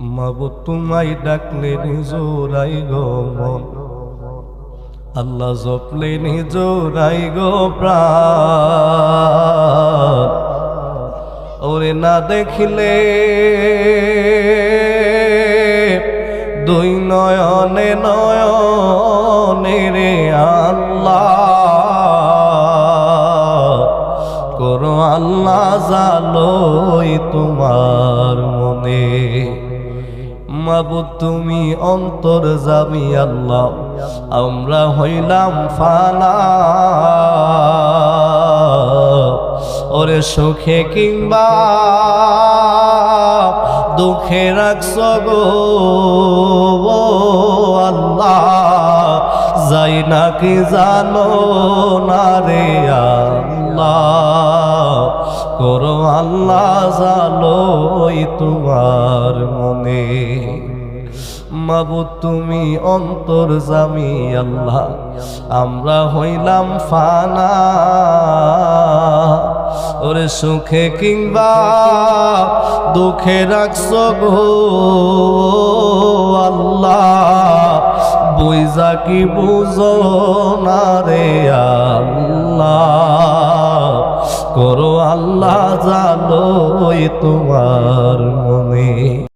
মাবুদ তোমায় ডাকলে নিজরাই গো মন, আল্লাহ জপলে নিজরাই গো প্রাণ। ওরে না দেখিলে দুই নয়নে নয়নে রে আল্লাহ, করো আল্লাহ জালোই তোমার মনে। মাবুদ তুমি অন্তর্যামী আল্লাহ, আমরা হইলাম ফানা। ওরে সুখে কিংবা দুঃখে রাখছো গো আল্লাহ, যাই নাকি জানো না রে আল্লাহ, করো আল্লাহ জালোই তোমার মনে। মাবুদ তুমি অন্তর্যামী আল্লাহ, আমরা হইলাম ফানা। ওরে সুখে কিংবা দুঃখে রাখছো গো আল্লাহ, বুঝা কি বুঝো না রে আল্লাহ, করো আল্লাহ জালোই তোমার মনে।